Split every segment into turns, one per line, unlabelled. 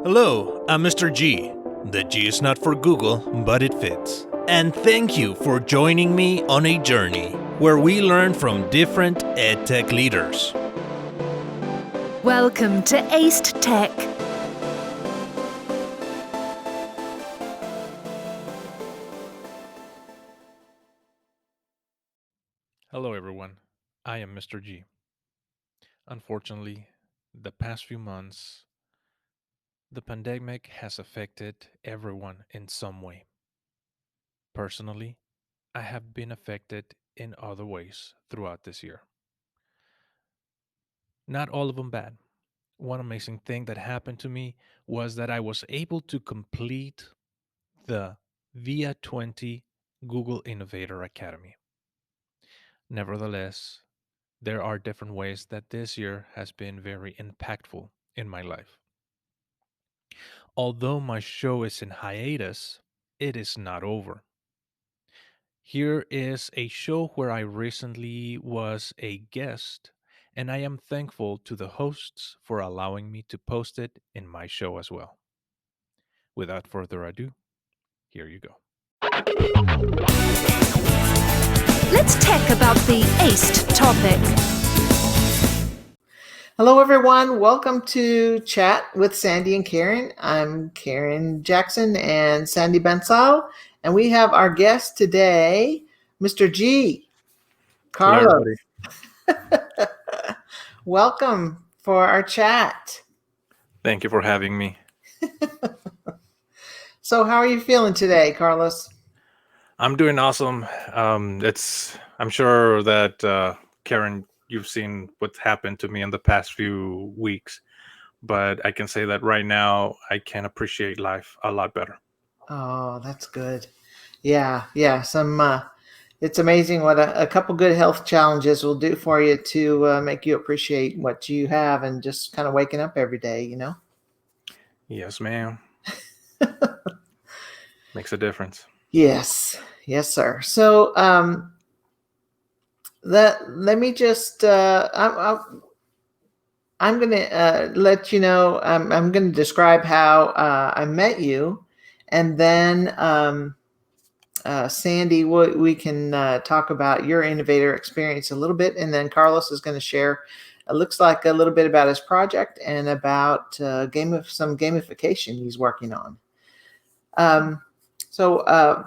Hello, I'm Mr. G. The G is not for Google, but it fits. And thank you for joining me on a journey where we learn from different EdTech leaders.
Welcome to Aced Tech.
Hello, everyone. I am Mr. G. Unfortunately, the past few months, the pandemic has affected everyone in some way. Personally, I have been affected in other ways throughout this year. Not all of them bad. One amazing thing that happened to me was that I was able to complete the VIA 20 Google Innovator Academy. Nevertheless, there are different ways that this year has been very impactful in my life. Although my show is in hiatus, it is not over. Here is a show where I recently was a guest, and I am thankful to the hosts for allowing me to post it in my show as well. Without further ado, here you go.
Let's tech about the aced topic.
Hello, everyone. Welcome to Chat with Sandy and Karen. I'm Karen Jackson and Sandy Bensal, and we have our guest today, Mr. G. Carlos. Welcome for our chat.
Thank you for having me.
So, how are you feeling today, Carlos?
I'm doing awesome. I'm sure that Karen, you've seen what's happened to me in the past few weeks, but I can say that right now I can appreciate life a lot better.
Oh, that's good. Yeah. It's amazing what a couple good health challenges will do for you to make you appreciate what you have and just kind of waking up every day, you know?
Yes, ma'am. Makes a difference.
Yes, sir. So let me just I'm going to let you know. I'm going to describe how I met you, and then Sandy, we can talk about your innovator experience a little bit, and then Carlos is going to share. It looks like a little bit about his project and about some gamification he's working on. So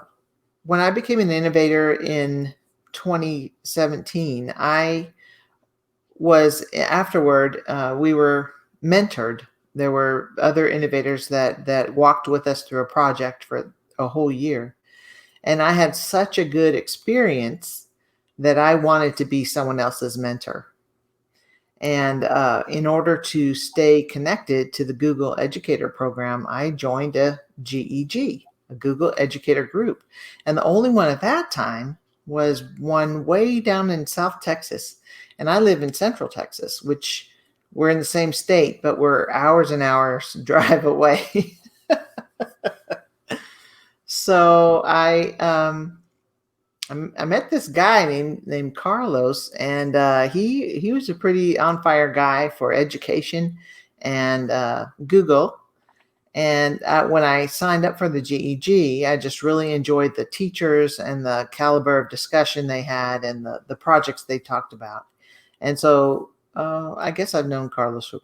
when I became an innovator in 2017, I was afterward, we were mentored. There were other innovators that walked with us through a project for a whole year. And I had such a good experience that I wanted to be someone else's mentor. And in order to stay connected to the Google Educator program, I joined a GEG, a Google Educator group. And the only one at that time was one way down in South Texas. And I live in Central Texas, which we're in the same state, but we're hours and hours drive away. So I met this guy named Carlos, and he was a pretty on fire guy for education and Google. And when I signed up for the GEG, I just really enjoyed the teachers and the caliber of discussion they had and the projects they talked about. And so I guess I've known Carlos for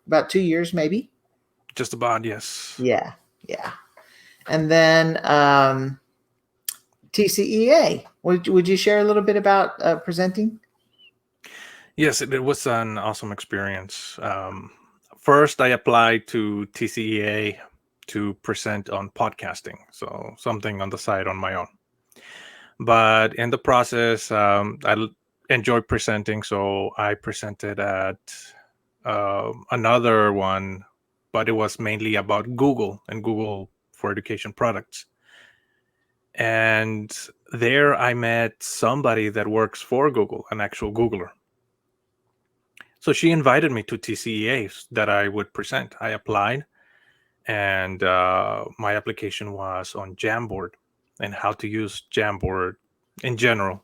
about 2 years, maybe.
Just about, yes.
Yeah. And then TCEA. Would you share a little bit about presenting?
Yes, it was an awesome experience. First, I applied to TCEA to present on podcasting, so something on the side on my own. But in the process, enjoy presenting, so I presented at another one, but it was mainly about Google and Google for education products. And there I met somebody that works for Google, an actual Googler. So she invited me to TCEAs that I would present. I applied, and my application was on Jamboard and how to use Jamboard in general,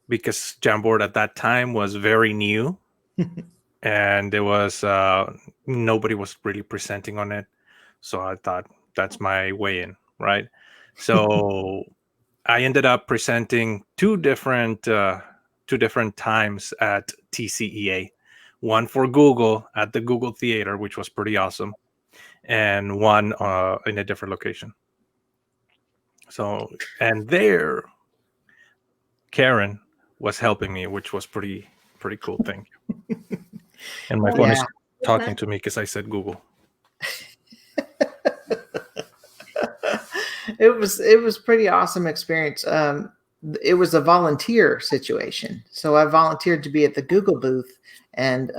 because Jamboard at that time was very new. and there was nobody was really presenting on it, so I thought that's my way in, right? So I ended up presenting two different times at TCEA, one for Google at the Google Theater, which was pretty awesome, and one in a different location. So, and there Karen was helping me, which was pretty cool. Thank you. And my phone is
Yeah.
talking to me because I said Google.
It was pretty awesome experience. It was a volunteer situation, so I volunteered to be at the Google booth, and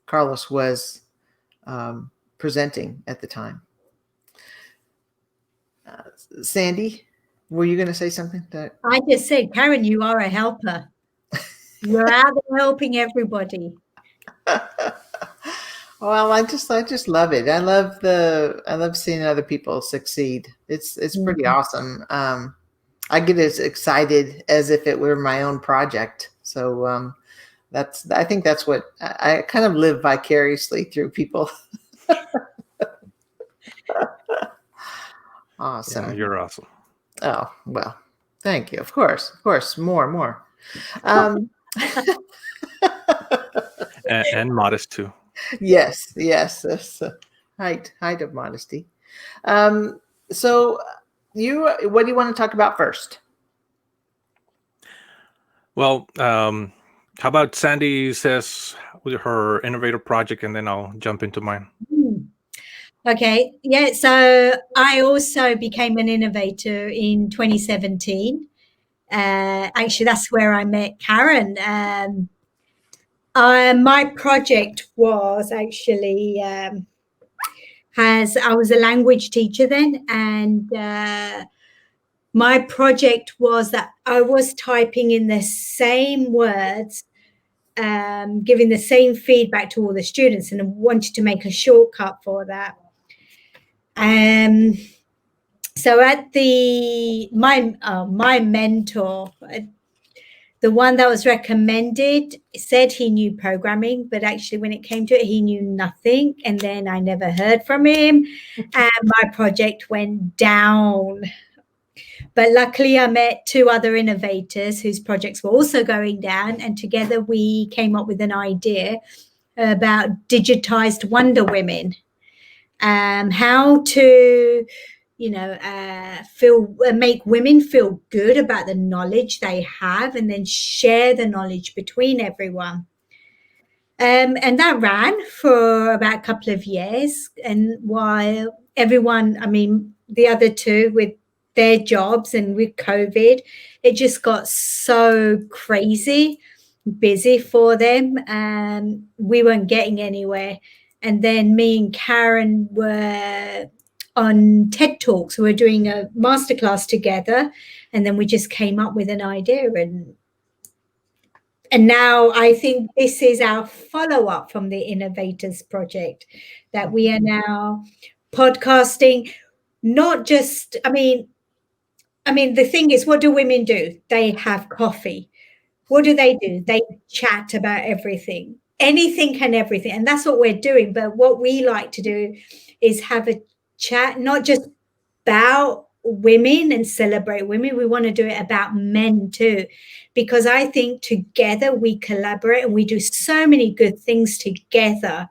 Carlos was presenting at the time. Sandy, were you going to say something?
I just said, Karen, you are a helper. You're out there helping everybody.
Well, I just love it. I love seeing other people succeed. It's pretty awesome. I get as excited as if it were my own project. So I think that's what I kind of live vicariously through people. Awesome.
Yeah, you're awesome.
Oh, well, thank you. Of course, more.
And modest too.
Yes, that's height of modesty. So what do you want to talk about first?
Well, how about Sandy says her innovator project, and then I'll jump into mine.
Okay, yeah. So I also became an innovator in 2017. Actually, that's where I met Karen. My project was actually I was a language teacher then, and my project was that I was typing in the same words, giving the same feedback to all the students, and I wanted to make a shortcut for that. So at my mentor, the one that was recommended, said he knew programming, but actually when it came to it, he knew nothing. And then I never heard from him, and my project went down. But luckily, I met two other innovators whose projects were also going down, and together we came up with an idea about digitized Wonder Women. How to, make women feel good about the knowledge they have, and then share the knowledge between everyone. And that ran for about a couple of years. And while everyone, the other two with their jobs and with COVID, it just got so crazy busy for them, and we weren't getting anywhere. And then me and Karen were on TED Talks. We were doing a masterclass together, and then we just came up with an idea. And now I think this is our follow-up from the Innovators Project, that we are now podcasting, not just, the thing is, what do women do? They have coffee. What do? They chat about everything, anything and everything. And that's what we're doing. But what we like to do is have a chat, not just about women and celebrate women. We want to do it about men too, because I think together we collaborate and we do so many good things together.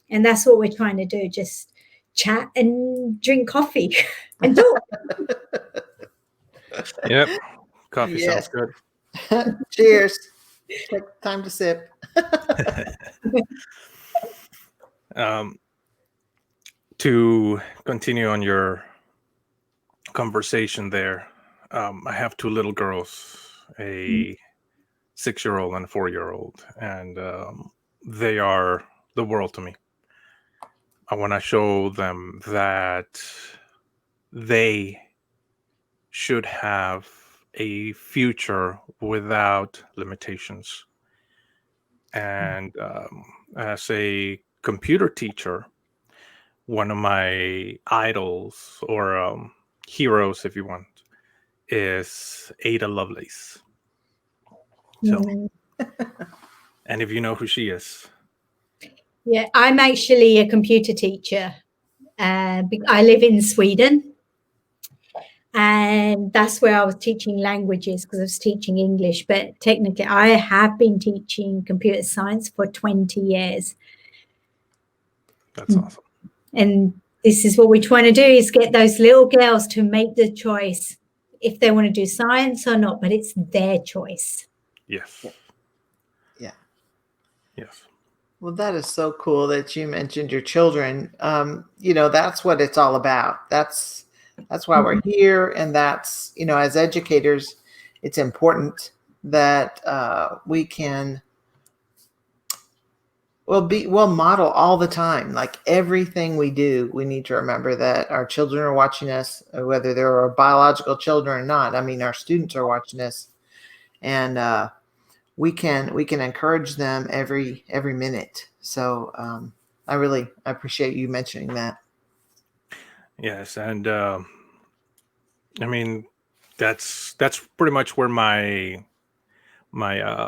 And that's what we're trying to do, just chat and drink coffee and talk.
Yep. Coffee sounds good.
Cheers. Take time to sip.
To continue on your conversation there, I have two little girls, a 6-year-old and a 4-year-old, and they are the world to me. I want to show them that they should have a future without limitations. And as a computer teacher, one of my idols, or heroes, if you want, is Ada Lovelace. So, and if you know who she is,
Yeah, I'm actually a computer teacher. I live in Sweden, and that's where I was teaching languages because I was teaching English. But technically, I have been teaching computer science for 20 years.
That's awesome.
And this is what we're trying to do, is get those little girls to make the choice if they want to do science or not, but it's their choice.
Yes.
Yeah.
Yes.
Well, that is so cool that you mentioned your children. That's what it's all about. That's why we're here, and that's, as educators, it's important that we can we'll model all the time. Like everything we do, we need to remember that our children are watching us, whether they're our biological children or not. I mean, our students are watching us, and we can encourage them every minute. So I appreciate you mentioning that.
Yes, and I mean that's pretty much where my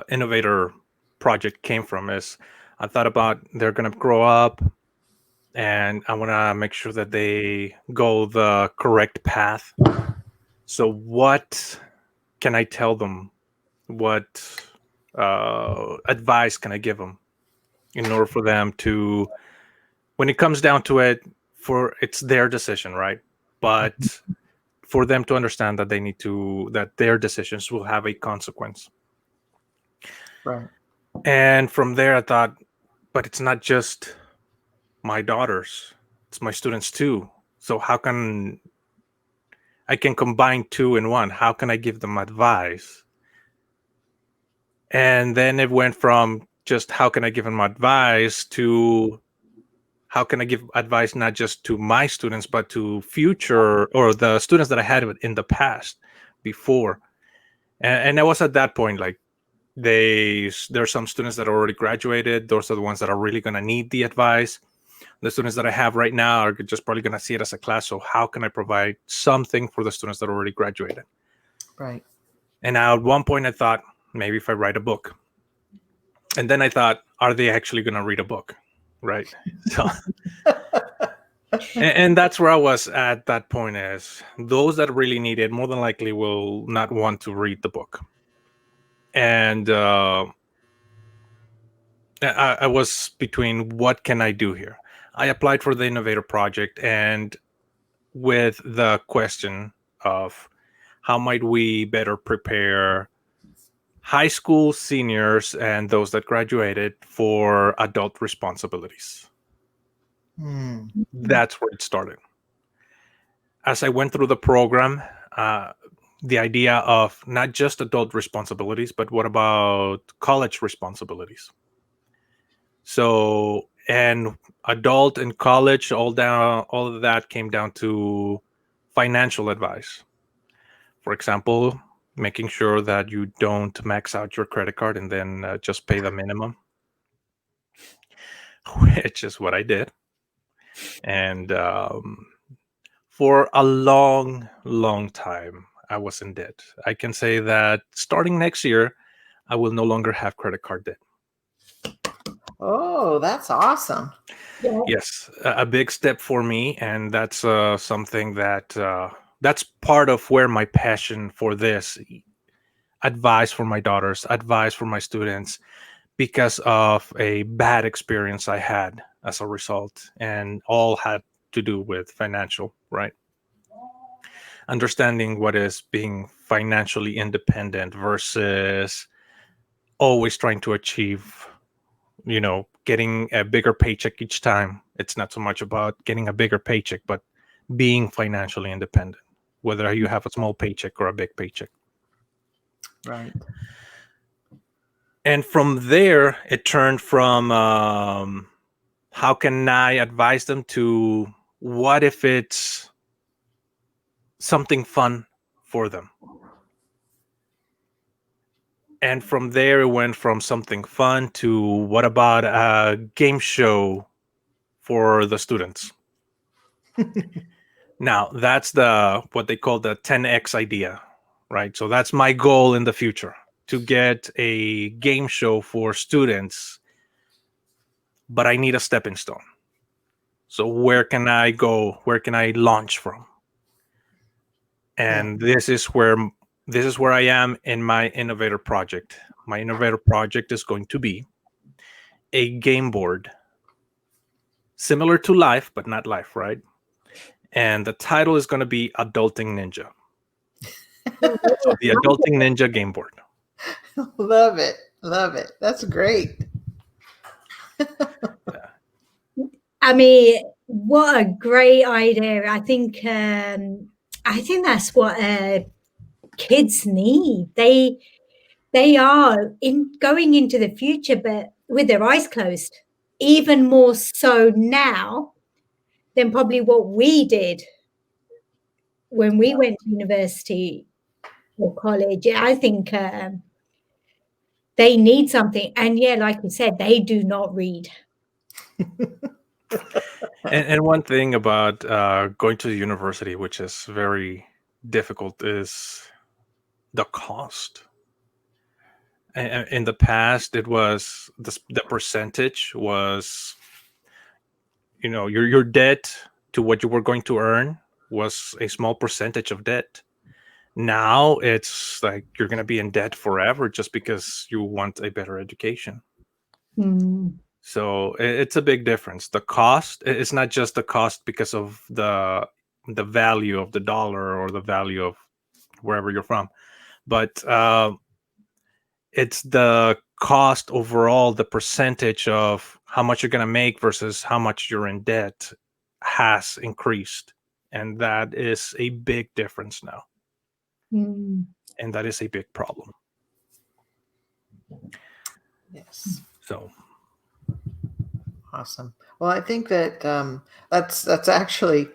innovator project came from. Is I thought about they're gonna grow up, and I want to make sure that they go the correct path. So what can I tell them? What advice can I give them in order for them to, when it comes down to it, it's their decision, right? But for them to understand that that their decisions will have a consequence.
Right.
And from there, I thought, but it's not just my daughters, it's my students too. So how can I can combine two in one? How can I give them advice? And then it went from just how can I give them advice to how can I give advice not just to my students, but to future or the students that I had in the past before. And I was at that point, like there's some students that already graduated. Those are the ones that are really going to need the advice. The students that I have right now are just probably going to see it as a class. So how can I provide something for the students that already graduated?
Right.
And now at one point I thought, maybe if I write a book. And then I thought, are they actually going to read a book? Right. So, and that's where I was at that point, is those that really need it more than likely will not want to read the book. And I was between what can I do here? I applied for the Innovator Project, and with the question of how might we better prepare high school seniors and those that graduated for adult responsibilities. That's where it started. As I went through the program, the idea of not just adult responsibilities, but what about college responsibilities? So, and adult and college, all of that came down to financial advice. For example, making sure that you don't max out your credit card and then just pay the minimum, which is what I did. And for a long, long time, I was in debt. I can say that starting next year, I will no longer have credit card debt.
Oh, that's awesome.
Yeah.
Yes, a big step for me, and that's something that that's part of where my passion for this advice for my daughters, advice for my students, because of a bad experience I had as a result, and all had to do with financial, right? Understanding what is being financially independent versus always trying to achieve, getting a bigger paycheck each time. It's not so much about getting a bigger paycheck, but being financially independent, whether you have a small paycheck or a big paycheck.
Right.
And from there, it turned from how can I advise them to what if it's something fun for them? And from there, it went from something fun to what about a game show for the students? Now, that's what they call the 10X idea, right? So that's my goal in the future, to get a game show for students but I need a stepping stone. So where can I go? Where can I launch from? And this is where I am in my innovator project. My innovator project is going to be a game board similar to Life, but not Life, right? And the title is going to be Adulting Ninja. So the Adulting Ninja game board.
Love it. Love it. That's great.
I mean, what a great idea. I think that's what kids need. They are going into the future, but with their eyes closed, even more so now than probably what we did when we went to university or college. I think they need something. And yeah, like you said, they do not read.
And one thing about going to the university, which is very difficult, is the cost. In the past, it was the percentage was, your debt to what you were going to earn was a small percentage of debt. Now it's like you're going to be in debt forever just because you want a better education. So it's a big difference. The cost, it's not just the cost because of the value of the dollar or the value of wherever you're from, but it's the cost overall, the percentage of how much you're going to make versus how much you're in debt has increased. And that is a big difference now. And that is a big problem.
Yes.
So
awesome. Well, I think that that's actually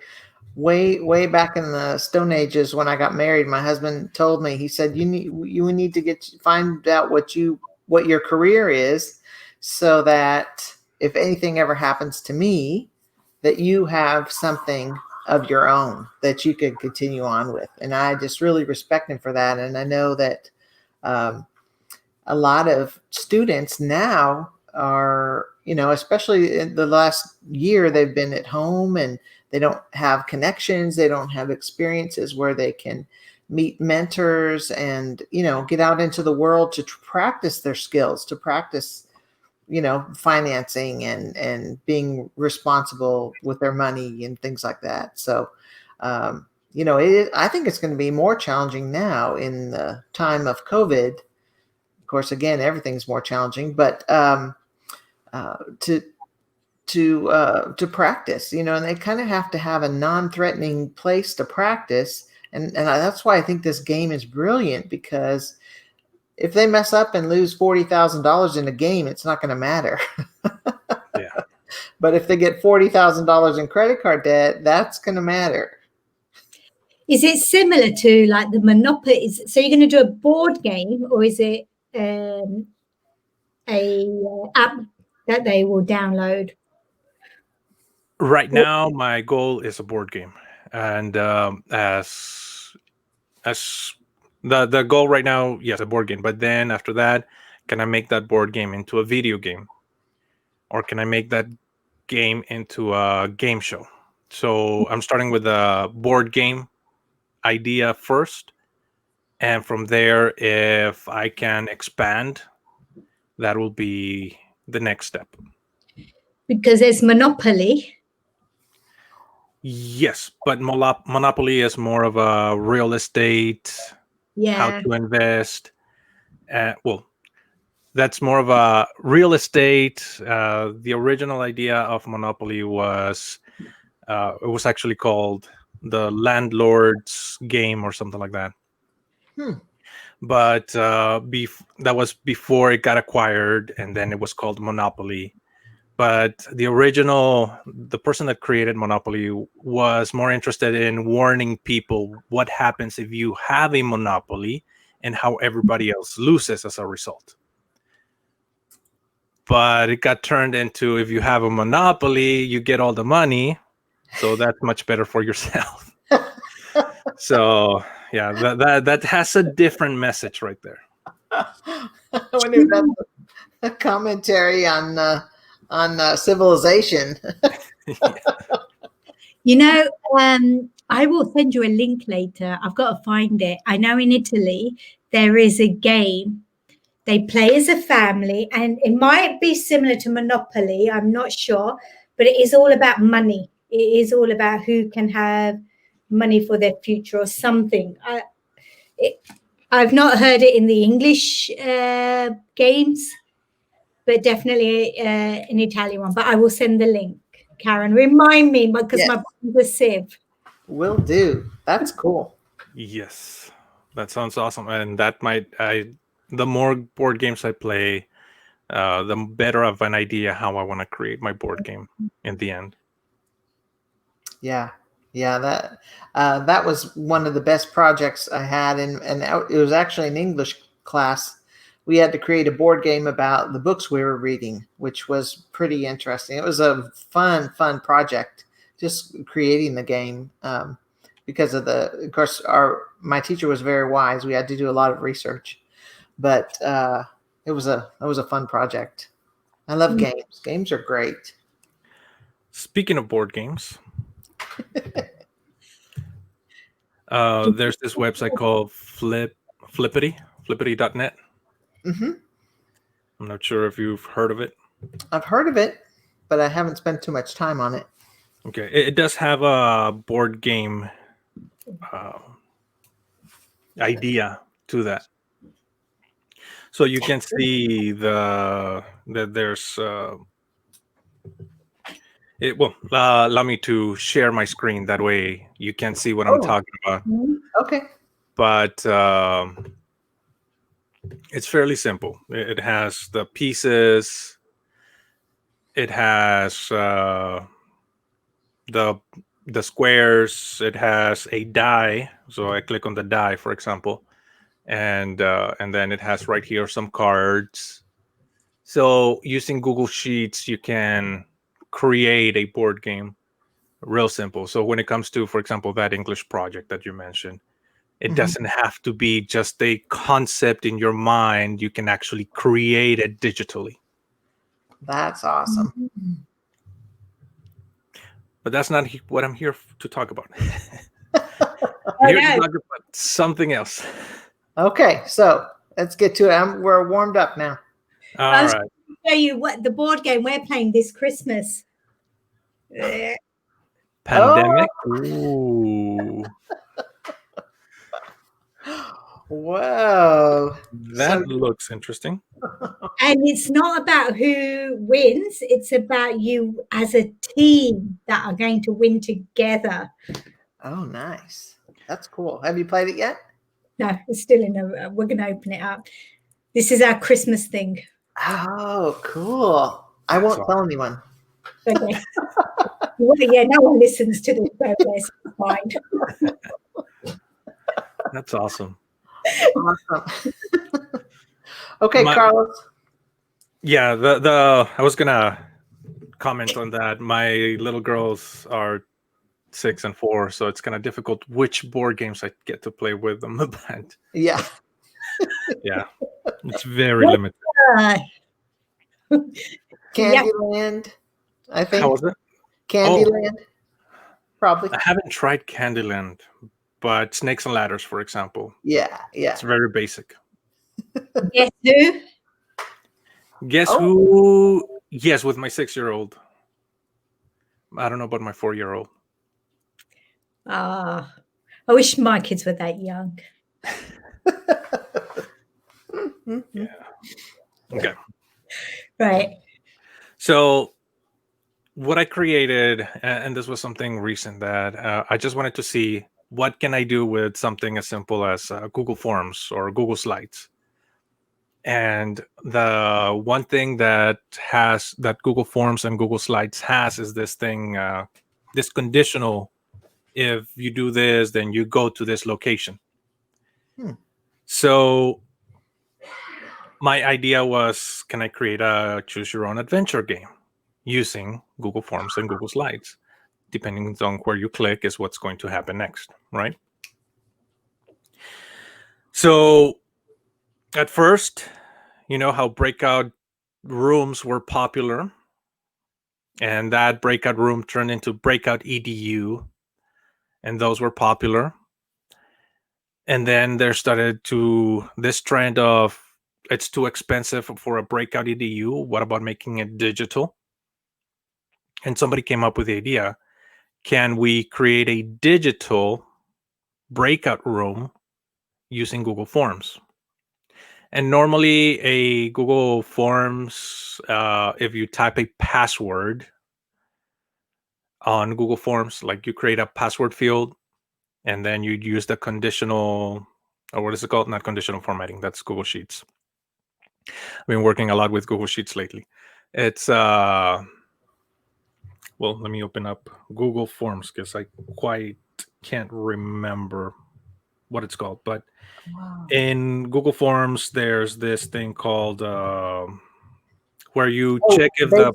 way back in the Stone Ages when I got married. My husband told me, he said, you need to find out what your career is, so that if anything ever happens to me, that you have something of your own that you can continue on with. And I just really respect him for that. And I know that a lot of students now are, especially in the last year, they've been at home and they don't have connections. They don't have experiences where they can meet mentors and, get out into the world to practice their skills, to practice, financing and being responsible with their money and things like that. So, I think it's going to be more challenging now in the time of COVID. Of course, again, everything's more challenging, but to practice, and they kind of have to have a non-threatening place to practice. And that's why I think this game is brilliant, because if they mess up and lose $40,000 in a game, it's not going to matter.
yeah.
But if they get $40,000 in credit card debt, that's going to matter.
Is it similar to like the Monopoly? So you're going to do a board game, or is it a app that they will download?
Right now, my goal is a board game, and as the goal right now, yes, a board game. But then after that, can I make that board game into a video game, or can I make that game into a game show? So I'm starting with a board game idea first, and from there, if I can expand, that will be the next step.
Because there's Monopoly.
Yes, but Monopoly is more of a real estate, how to invest. Well, that's more of a real estate. The original idea of Monopoly was, it was actually called the Landlord's Game or something like that. But that was before it got acquired, and then it was called Monopoly. But the person that created Monopoly was more interested in warning people what happens if you have a monopoly and how everybody else loses as a result. But it got turned into, if you have a monopoly, you get all the money. So that's much better for yourself. So yeah, that has a different message right there.
I wonder if that's a commentary on Civilization.
You know, I will send you a link later. I've got to find it. I know in Italy there is a game they play as a family, and it might be similar to Monopoly. I'm not sure, but it is all about money. It is all about who can have money for their future or something. I've not heard it in the English games, but definitely an Italian one. But I will send the link. Karen, remind me because
Yes.
my brain's a sieve.
Will do. That's cool.
Yes, that sounds awesome. And that the more board games I play, the better of an idea how I want to create my board game in the end.
Yeah, that was one of the best projects I had, and it was actually an English class. We had to create a board game about the books we were reading, which was pretty interesting. It was a fun project, just creating the game, because of course, my teacher was very wise. We had to do a lot of research, but it was a fun project. I love games. Games are great.
Speaking of board games, there's this website called Flippity.net.
Mm-hmm.
I'm not sure if you've heard of it.
I've heard of it, but I haven't spent too much time on it.
Okay, it does have a board game idea to that. So you can see that there's allow me to share my screen. That way you can see what I'm talking about.
Okay.
But it's fairly simple. It has the pieces. It has the squares. It has a die. So I click on the die, for example, and then it has right here some cards. So using Google Sheets, you can create a board game. Real simple. So when it comes to, for example, that English project that you mentioned, it doesn't have to be just a concept in your mind. You can actually create it digitally.
That's awesome.
But that's not what I'm here to talk about. I'm here to talk about something else.
Okay, so let's get to it. We're warmed up now.
All right.
Show you what the board game we're playing this Christmas.
Pandemic. Ooh.
Whoa.
That looks interesting.
And it's not about who wins. It's about you as a team that are going to win together.
Oh, nice. That's cool. Have you played it yet?
No, it's still we're going to open it up. This is our Christmas thing.
Oh, cool. I won't tell anyone.
Okay. Well, yeah, no one listens to this progress. Fine.
That's awesome.
Awesome. Okay, Carlos.
Yeah, I was gonna comment on that. My little girls are 6 and 4, so it's kind of difficult which board games I get to play with them. But
yeah,
it's very limited.
Candyland, I think.
How was it?
Candyland, probably.
I haven't tried Candyland, but Snakes and Ladders, for example.
Yeah.
It's very basic.
Guess who?
Guess who? Yes, with my 6-year-old. I don't know about my 4-year-old.
I wish my kids were that young.
Yeah. Okay.
Right.
So what I created, and this was something recent that I just wanted to see what can I do with something as simple as Google Forms or Google Slides. And the one thing that Google Forms and Google Slides has is this thing, this conditional. If you do this, then you go to this location. So my idea was, can I create a choose your own adventure game using Google Forms and Google Slides? Depending on where you click is what's going to happen next, right? So at first, you know how breakout rooms were popular. And that breakout room turned into Breakout EDU, and those were popular. And then there started to this trend of it's too expensive for a Breakout EDU. What about making it digital? And somebody came up with the idea, can we create a digital breakout room using Google Forms? And normally a Google Forms, if you type a password on Google Forms, like you create a password field and then you'd use the conditional, or what is it called? Not conditional formatting, that's Google Sheets. I've been working a lot with Google Sheets lately. It's, well, let me open up Google Forms because I quite can't remember what it's called. But
Wow.
in Google Forms, there's this thing called where you
Oh,
check if the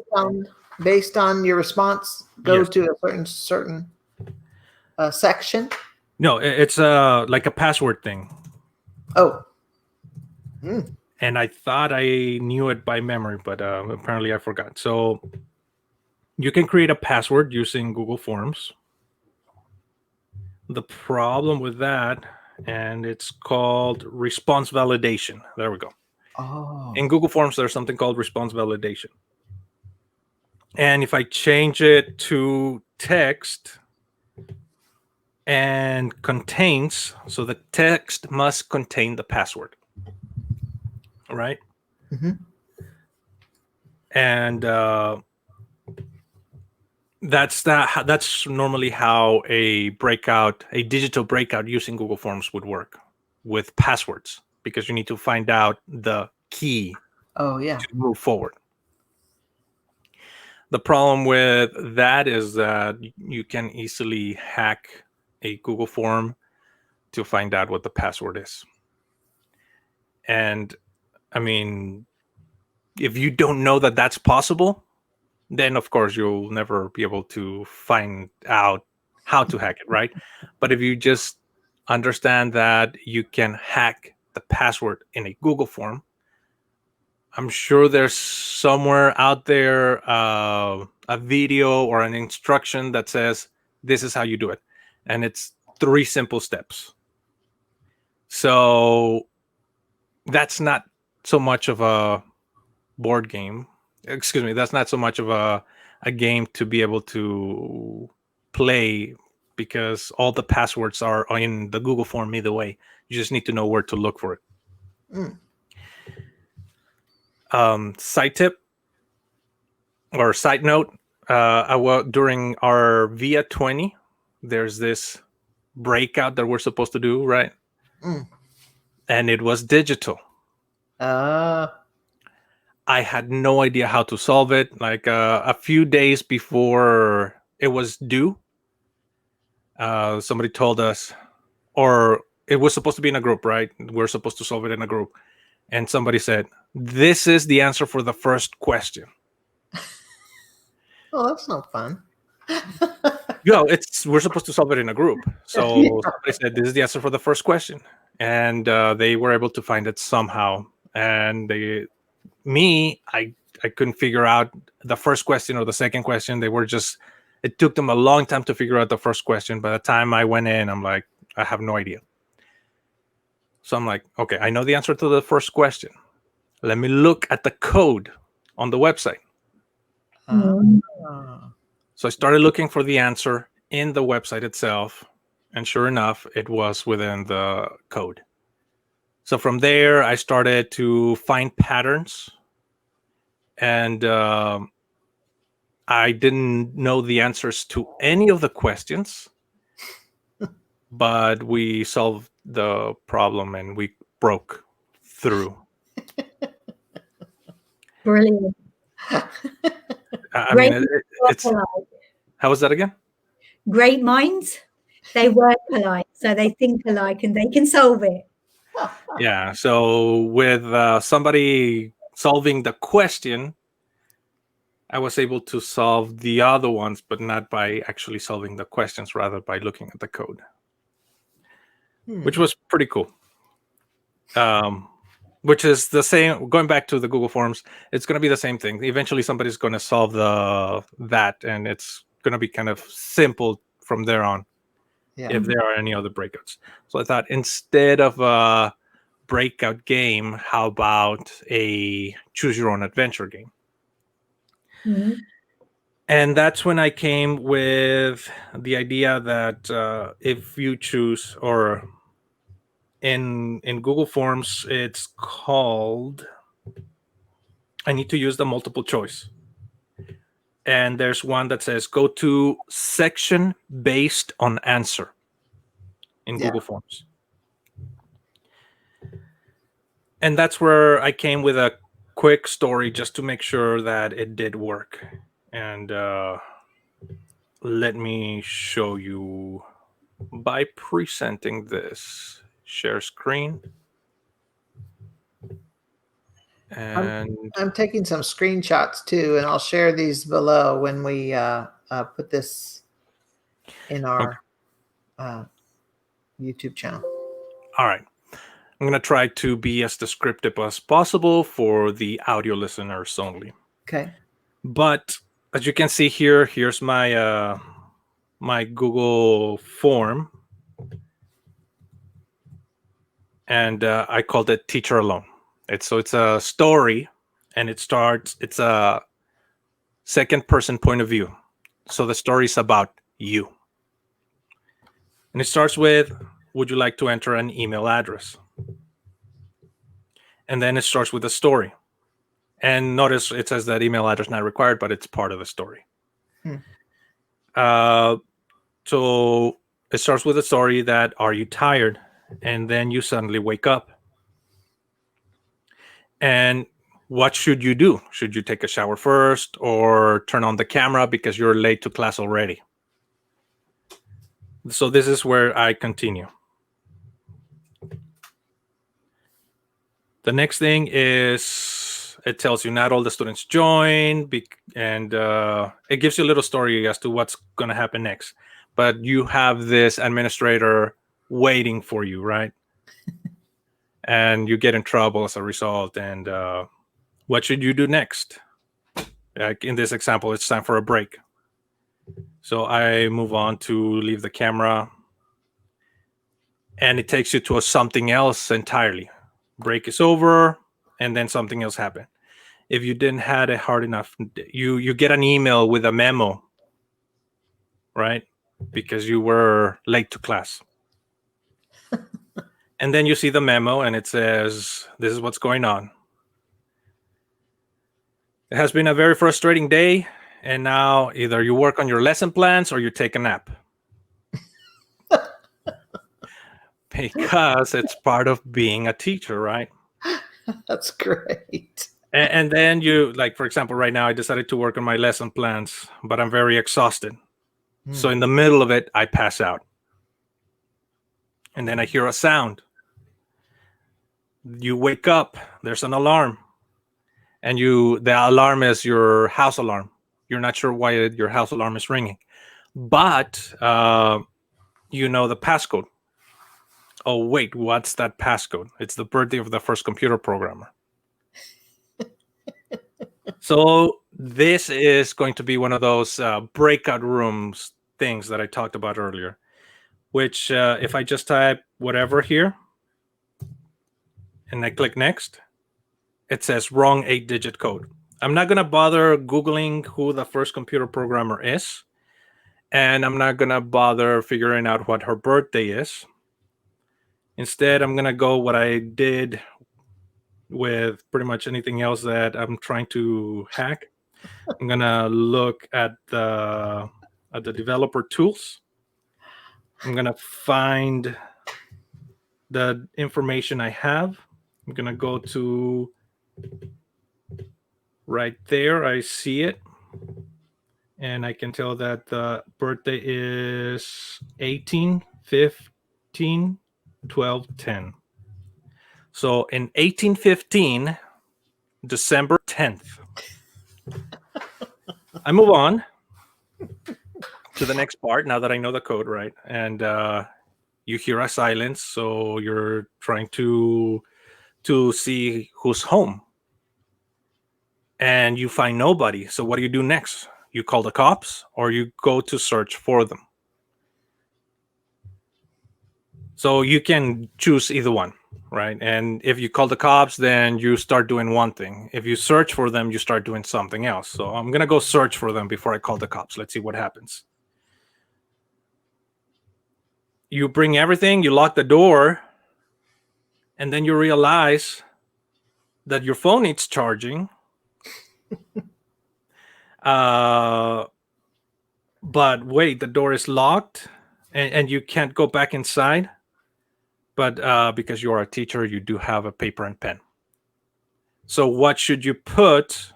based on your response, go
Yes.
to a certain section.
No, it's like a password thing.
Oh,
And I thought I knew it by memory, but apparently I forgot. So you can create a password using Google Forms. The problem with that, and it's called response validation. There we go.
oh,
In Google Forms, there's something called response validation. And if I change it to text and contains, so the text must contain the password, right?
Mhm.
And that's normally how a digital breakout using Google Forms would work with passwords, because you need to find out the key
Oh, yeah.
to move forward. The problem with that is that you can easily hack a Google form to find out what the password is. And I mean, if you don't know that that's possible, then of course you'll never be able to find out how to hack it, right? But if you just understand that you can hack the password in a Google form, I'm sure there's somewhere out there a video or an instruction that says this is how you do it, and it's 3 simple steps. So that's not so much of a board game. Excuse me, that's not so much of a game to be able to play, because all the passwords are in the Google form either way. You just need to know where to look for it. Side tip or side note, during our VIA 20, there's this breakout that we're supposed to do, right? And it was digital. I had no idea how to solve it. Like a few days before it was due, somebody told us, or it was supposed to be in a group, right? We're supposed to solve it in a group. And somebody said, this is the answer for the first question.
Oh, that's no fun.
We're supposed to solve it in a group. So somebody said, this is the answer for the first question. And they were able to find it somehow. And I couldn't figure out the first question or the second question. It took them a long time to figure out the first question. By the time I went in, I'm like, I have no idea. So I'm like, okay, I know the answer to the first question. Let me look at the code on the website. So I started looking for the answer in the website itself. And sure enough, it was within the code. So from there, I started to find patterns. And I didn't know the answers to any of the questions, but we solved the problem and we broke through.
Brilliant.
I mean, how was that again?
Great minds, they work alike, so they think alike and they can solve it.
Yeah. So with somebody solving the question, I was able to solve the other ones, but not by actually solving the questions, rather by looking at the code, which was pretty cool. which is the same. Going back to the Google Forms, it's going to be the same thing. Eventually, somebody's going to solve that, and it's going to be kind of simple from there on.
Yeah.
If there are any other breakouts, so I thought instead of a breakout game, how about a choose your own adventure game?
Mhm.
And that's when I came with the idea that if you choose, or in Google Forms, it's called, I need to use the multiple choice. And there's one that says go to section based on answer in
Yeah.
Google Forms. And that's where I came with a quick story just to make sure that it did work. And let me show you by presenting this. Share screen. And
I'm taking some screenshots too, and I'll share these below when we put this in our YouTube channel.
all right. I'm going to try to be as descriptive as possible for the audio listeners only.
Okay.
But as you can see here, here's my my Google form. And I called it Teacher Alone. It's a story, and it's a second person point of view. So the story is about you. And it starts with, would you like to enter an email address? And then it starts with a story. And notice it says that email address not required, but it's part of the story. So it starts with a story that, are you tired? And then you suddenly wake up. And what should you do? Should you take a shower first or turn on the camera because you're late to class already? So this is where I continue. The next thing is it tells you not all the students join, and it gives you a little story as to what's going to happen next. But you have this administrator waiting for you, right? And you get in trouble as a result. And what should you do next? Like in this example, it's time for a break. So I move on to leave the camera, and it takes you to something else entirely. Break is over, and then something else happened. If you didn't had a hard enough, you get an email with a memo, right? Because you were late to class. And then you see the memo, and it says, this is what's going on. It has been a very frustrating day, and now either you work on your lesson plans or you take a nap. Because it's part of being a teacher, right?
That's great.
And then you, like, for example, right now I decided to work on my lesson plans, but I'm very exhausted. So in the middle of it, I pass out. And then I hear a sound. You wake up, there's an alarm. And the alarm is your house alarm. You're not sure why your house alarm is ringing. But you know the passcode. Oh, wait, what's that passcode? It's the birthday of the first computer programmer. So this is going to be one of those breakout rooms things that I talked about earlier, which if I just type whatever here and I click next, it says wrong 8-digit code. I'm not going to bother Googling who the first computer programmer is, and I'm not going to bother figuring out what her birthday is. Instead, I'm going to go what I did with pretty much anything else that I'm trying to hack. I'm going to look at the developer tools. I'm going to find the information I have. I'm going to go to right there. I see it. And I can tell that the birthday is 18, 15, 12, 10. So in 1815, December 10th. I move on to the next part now that I know the code, right? And you hear a silence. So you're trying to to see who's home. And you find nobody. So what do you do next? You call the cops or you go to search for them. So you can choose either one, right? And if you call the cops, then you start doing one thing. If you search for them, you start doing something else. So I'm going to go search for them before I call the cops. Let's see what happens. You bring everything, you lock the door, and then you realize that your phone needs charging. But wait, the door is locked and you can't go back inside. But because you're a teacher, you do have a paper and pen. So what should you put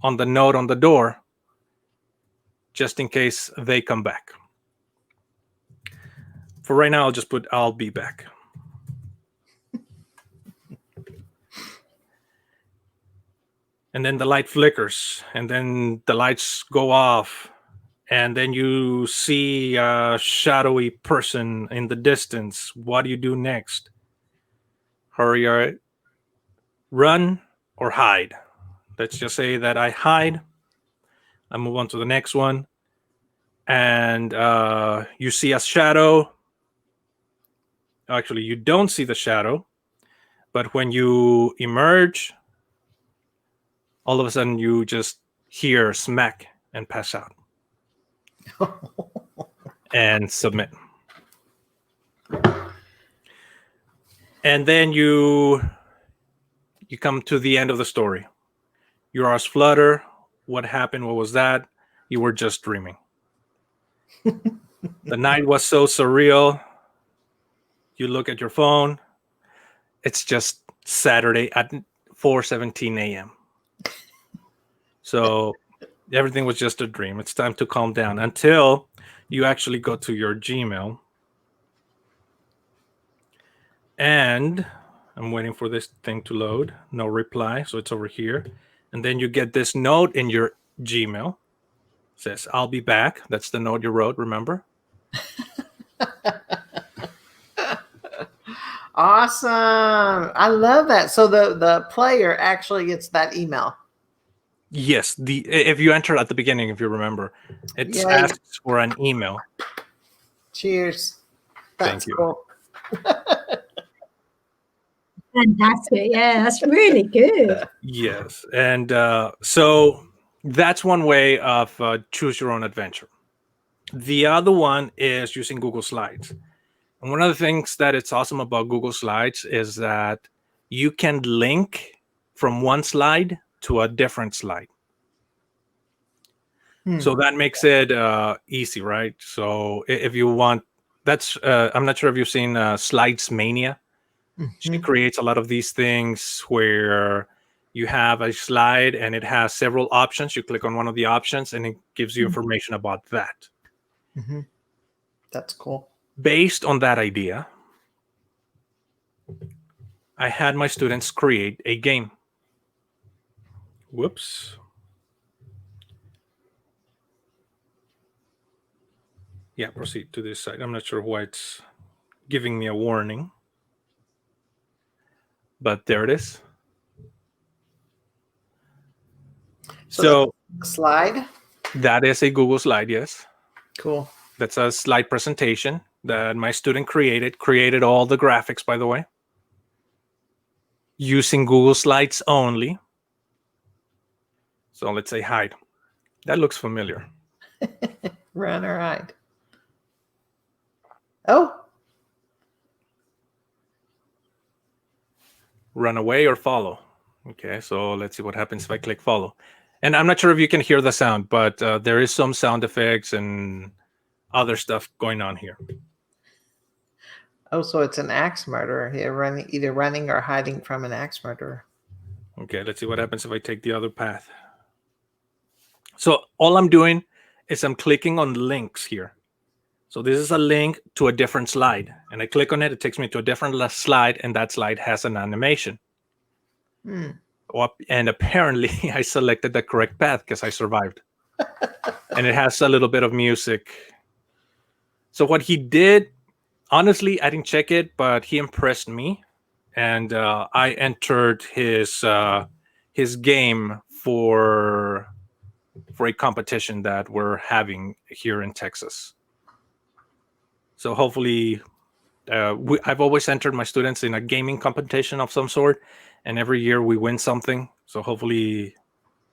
on the note on the door just in case they come back? For right now, I'll just put, I'll be back. And then the light flickers, and then the lights go off, and then you see a shadowy person in the distance. What do you do next? Hurry, all right? Run or hide? Let's just say that I hide. I move on to the next one, and you see a shadow. Actually, you don't see the shadow, but when you emerge, all of a sudden you just hear smack and pass out. And submit. And then you come to the end of the story. Your eyes flutter. What happened? What was that? You were just dreaming. The night was so surreal. You look at your phone. It's just Saturday at 4:17 a.m. So everything was just a dream. It's time to calm down until you actually go to your Gmail. And I'm waiting for this thing to load. No reply. So it's over here. And then you get this note in your Gmail. It says, I'll be back. That's the note you wrote, remember?
Awesome. I love that. So the player actually gets that email.
Yes. If you enter at the beginning, if you remember, it asks for an email.
Cheers. That's
Thank you.
cool.
Fantastic. Yeah, that's really good.
Yes. And so that's one way of choose your own adventure. The other one is using Google Slides. And one of the things that it's awesome about Google Slides is that you can link from one slide to a different slide. So that makes it easy, right? So if you want, that's, I'm not sure if you've seen Slides Mania. She creates a lot of these things where you have a slide and it has several options. You click on one of the options and it gives you information about that.
That's cool.
Based on that idea, I had my students create a game. Whoops. Yeah, proceed to this side. I'm not sure why it's giving me a warning. But there it is. So
the slide?
That is a Google slide, yes.
Cool.
That's a slide presentation that my student created all the graphics, by the way, using Google Slides only. So let's say hide. That looks familiar.
Run or hide. Oh.
Run away or follow. Okay, so let's see what happens if I click follow. And I'm not sure if you can hear the sound, but there is some sound effects and other stuff going on here.
Oh, so it's an axe murderer here, either running or hiding from an axe murderer.
Okay, let's see what happens if I take the other path. So all I'm doing is I'm clicking on links here. So this is a link to a different slide. And I click on it, it takes me to a different slide, and that slide has an animation. And apparently I selected the correct path because I survived. And it has a little bit of music. So what he did, honestly, I didn't check it, but he impressed me. and I entered his game for a competition that we're having here in Texas. So hopefully, I've always entered my students in a gaming competition of some sort, and every year we win something. So hopefully,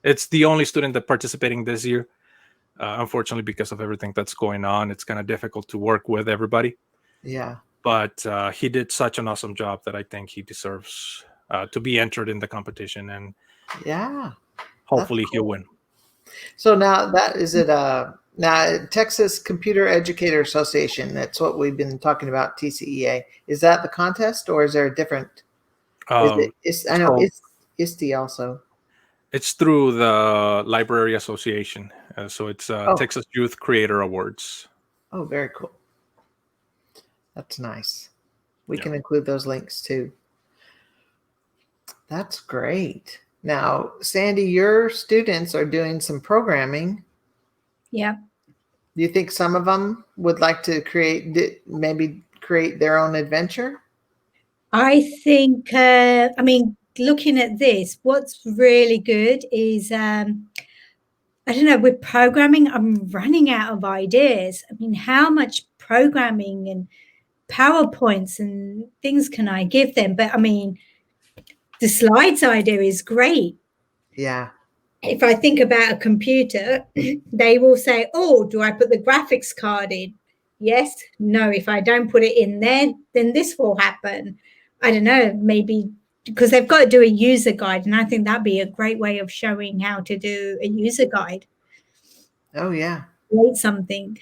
it's the only student that participating this year. Unfortunately, because of everything that's going on, it's kind of difficult to work with everybody.
Yeah.
But he did such an awesome job that I think he deserves to be entered in the competition, and
Yeah.
hopefully he'll win.
So now that is it. Now Texas Computer Educator Association. That's what we've been talking about. TCEA. Is that the contest, or is there a different? I know
so-
it's ISTE also.
It's through the Library Association. So it's Texas Youth Creator Awards.
Oh, very cool. That's nice. We can include those links too. That's great. Now, Sandy, your students are doing some programming.
Yeah.
Do you think some of them would like to maybe create their own adventure?
I think, I mean, looking at this, what's really good is, I don't know, with programming, I'm running out of ideas. I mean, how much programming and PowerPoints and things can I give them? But I mean, the slides idea is great.
Yeah.
If I think about a computer, they will say, oh, do I put the graphics card in? Yes, no. If I don't put it in there, then this will happen. I don't know, maybe because they've got to do a user guide. And I think that'd be a great way of showing how to do a user guide.
Oh, yeah.
Create something.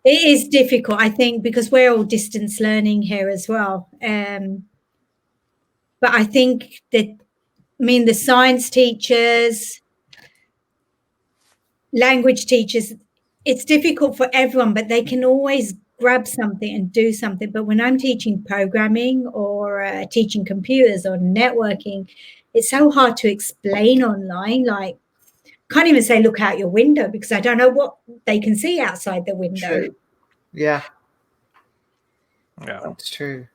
It is difficult, I think, because we're all distance learning here as well. But I think that, I mean, the science teachers, language teachers, it's difficult for everyone, but they can always grab something and do something. But when I'm teaching programming or teaching computers or networking, it's so hard to explain online. Like, can't even say look out your window because I don't know what they can see outside the window.
True. Yeah.
Yeah,
That's true.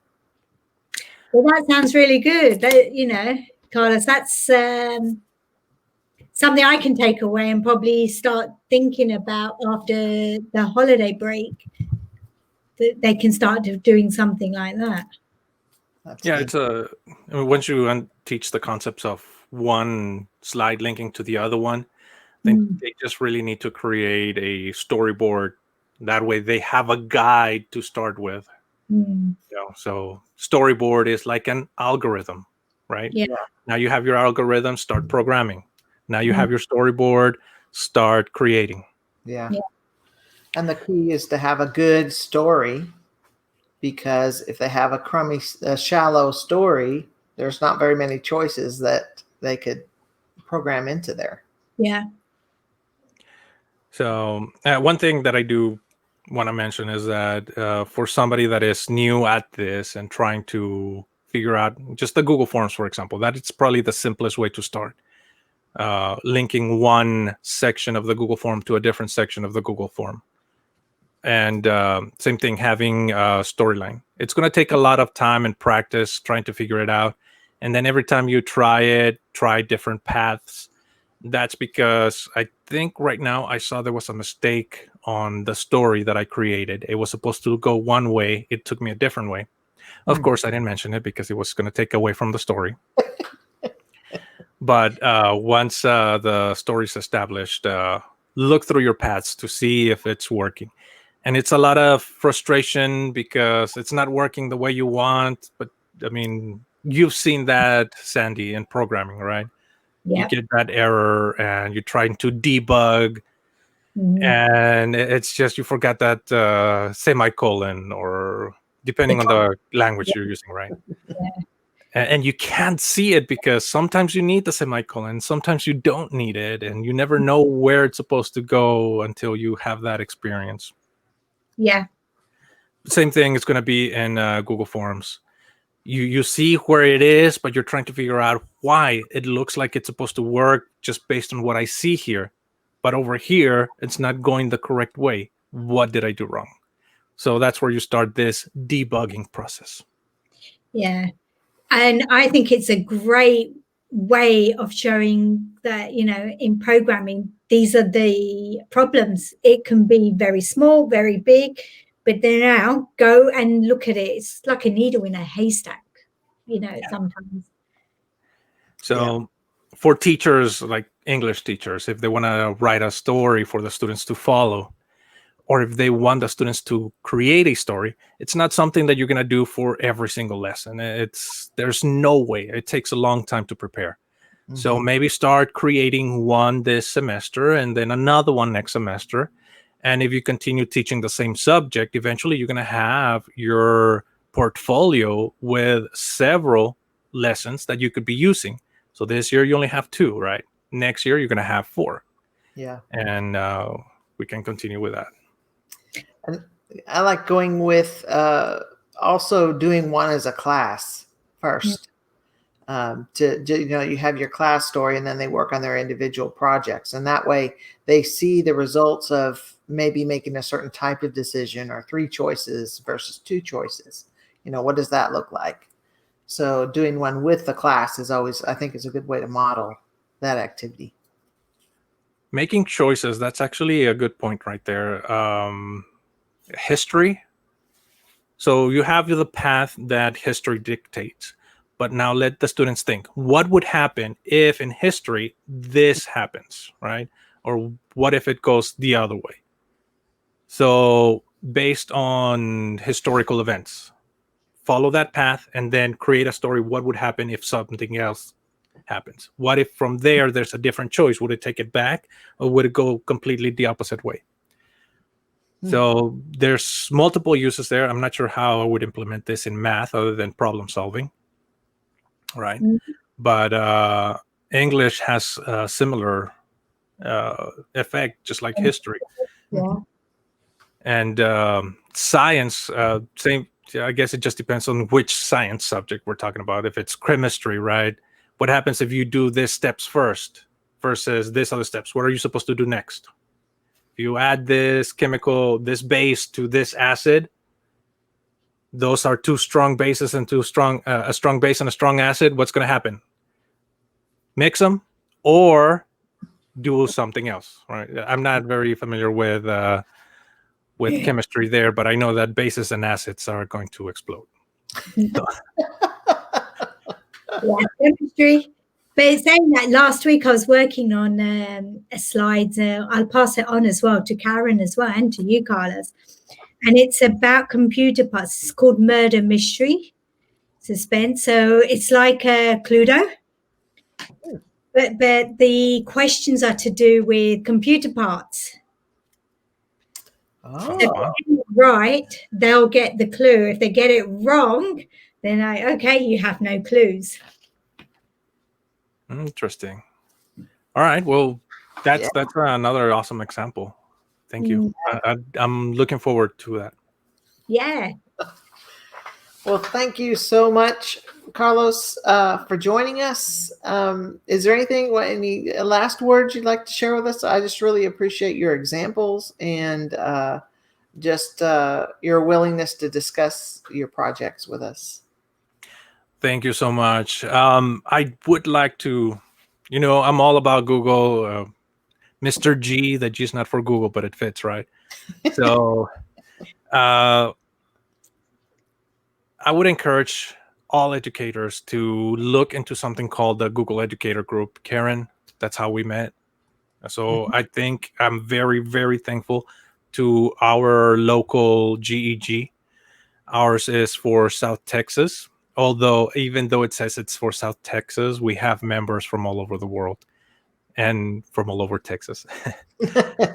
Well, that sounds really good. Carlos, that's something I can take away and probably start thinking about after the holiday break. That they can start doing something like that.
It's once you teach the concepts of one slide linking to the other one, I think they just really need to create a storyboard. That way they have a guide to start with. So storyboard is like an algorithm, right?
Yeah.
Now you have your algorithm, start programming. Now you have your storyboard, start creating.
Yeah. And the key is to have a good story, because if they have a shallow story, there's not very many choices that they could program into there.
Yeah.
So one thing that I do want to mention is that for somebody that is new at this and trying to figure out just the Google Forms, for example, that it's probably the simplest way to start. Linking one section of the Google Form to a different section of the Google Form. And same thing, having a storyline. It's going to take a lot of time and practice trying to figure it out. And then every time you try different paths. That's because I think right now I saw there was a mistake on the story that I created. It was supposed to go one way. It took me a different way. Of course, I didn't mention it because it was going to take away from the story. But once the story's established, look through your paths to see if it's working. And it's a lot of frustration because it's not working the way you want. But I mean, you've seen that, Sandy, in programming, right?
Yep.
You get that error and you're trying to debug, and it's just you forgot that semicolon, or depending on the language you're using, right? And you can't see it because sometimes you need the semicolon, sometimes you don't need it, and you never know where it's supposed to go until you have that experience.
Yeah.
Same thing is going to be in Google Forms. You see where it is, but you're trying to figure out why it looks like it's supposed to work just based on what I see here. But over here, it's not going the correct way. What did I do wrong? So that's where you start this debugging process.
Yeah. And I think it's a great way of showing that, in programming, these are the problems. It can be very small, very big, but then now go and look at it. It's like a needle in a haystack, sometimes.
So for teachers, like English teachers, if they want to write a story for the students to follow, or if they want the students to create a story, it's not something that you're going to do for every single lesson. There's no way. It takes a long time to prepare. So maybe start creating one this semester and then another one next semester. And if you continue teaching the same subject, eventually you're going to have your portfolio with several lessons that you could be using. So this year you only have 2, right? Next year you're going to have 4.
Yeah.
And we can continue with that.
And I like going with also doing one as a class first. You have your class story, and then they work on their individual projects, and that way they see the results of maybe making a certain type of decision, or 3 choices versus 2 choices. What does that look like? So doing one with the class is always, I think, is a good way to model that activity.
Making choices, that's actually a good point right there. History. So you have the path that history dictates, but now let the students think, what would happen if in history this happens, right? Or what if it goes the other way? So based on historical events, follow that path and then create a story. What would happen if something else happens? What if from there's a different choice? Would it take it back, or would it go completely the opposite way? So there's multiple uses there. I'm not sure how I would implement this in math other than problem solving, right? But English has a similar effect, just like history.
Yeah.
And science, same. I guess it just depends on which science subject we're talking about. If it's chemistry, right? What happens if you do this steps first versus this other steps? What are you supposed to do next? If you add this chemical, this base to this acid, those are 2 strong bases and a strong base and a strong acid. What's going to happen? Mix them or do something else, right? I'm not very familiar with chemistry there, but I know that bases and acids are going to explode.
Yeah, chemistry. But saying that, last week I was working on a slide. I'll pass it on as well to Karen as well, and to you, Carlos. And it's about computer parts. It's called Murder Mystery Suspense. So it's like Cluedo, but the questions are to do with computer parts.
Oh.
If they get it right, they'll get the clue. If they get it wrong, then okay, you have no clues.
Interesting. All right. Well, that's another awesome example. Thank you. I'm looking forward to that.
Yeah.
Well, thank you so much, Carlos, for joining us. Is there any last words you'd like to share with us? I just really appreciate your examples and just your willingness to discuss your projects with us.
Thank you so much. I would like to, I'm all about Google. Mr. G, the G is not for Google, but it fits, right? So I would encourage all educators to look into something called the Google Educator Group. Karen, that's how we met. So I think I'm very, very thankful to our local GEG. Ours is for South Texas. Although, even though it says it's for South Texas, we have members from all over the world and from all over Texas.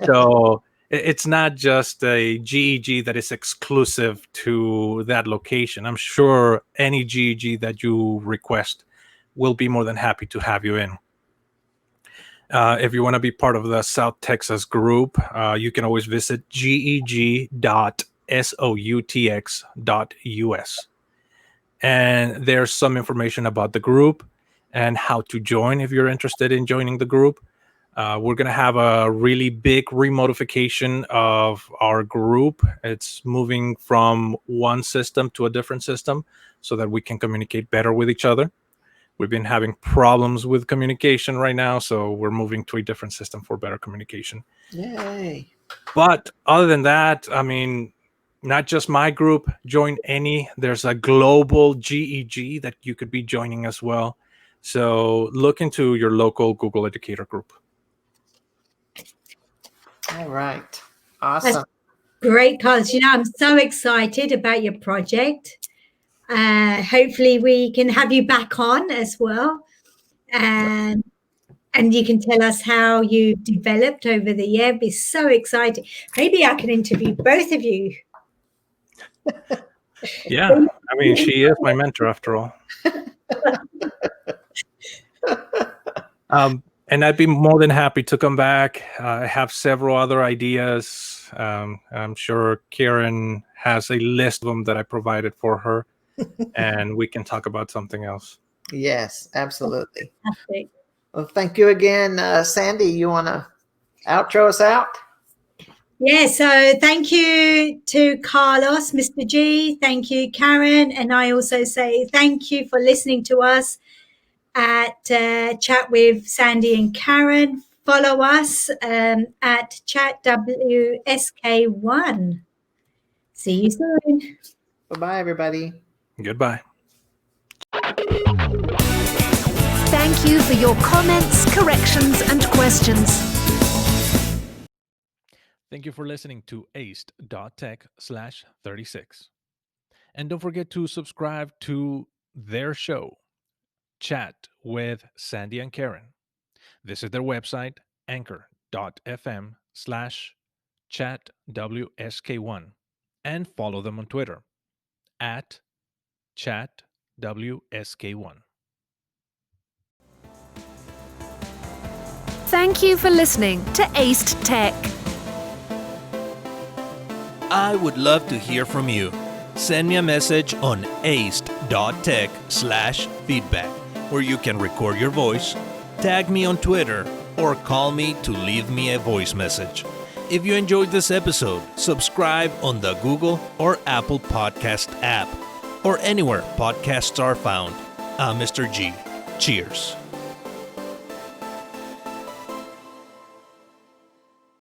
So it's not just a GEG that is exclusive to that location. I'm sure any GEG that you request will be more than happy to have you in. If you want to be part of the South Texas group, you can always visit geg.soutx.us. And there's some information about the group and how to join if you're interested in joining the group. We're going to have a really big remodification of our group. It's moving from one system to a different system so that we can communicate better with each other. We've been having problems with communication right now, so we're moving to a different system for better communication.
Yay.
But other than that, I mean, not just my group, join any. There's a global GEG that you could be joining as well. So look into your local Google Educator group.
All right. Awesome.
Great, Carlos. I'm so excited about your project. Hopefully we can have you back on as well. And you can tell us how you developed over the year. It'd be so exciting. Maybe I can interview both of you.
Yeah, I mean, she is my mentor after all. And I'd be more than happy to come back. I have several other ideas. I'm sure Karen has a list of them that I provided for her, and we can talk about something else.
Yes, absolutely.
Fantastic.
Well, thank you again. Sandy, you want to outro us out?
Yeah, so thank you to Carlos, Mr. G. Thank you, Karen. And I also say thank you for listening to us at Chat with Sandy and Karen. Follow us at ChatWSK1. See you soon.
Bye-bye, everybody.
Goodbye.
Thank you for your comments, corrections, and questions.
Thank you for listening to aced.tech/36. And don't forget to subscribe to their show, Chat with Sandy and Karen. Visit their website, anchor.fm/chatwsk1, and follow them on Twitter at chatwsk1.
Thank you for listening to Aced Tech.
I would love to hear from you. Send me a message on aced.tech/feedback, where you can record your voice, tag me on Twitter, or call me to leave me a voice message. If you enjoyed this episode, subscribe on the Google or Apple Podcast app, or anywhere podcasts are found. I'm Mr. G. Cheers.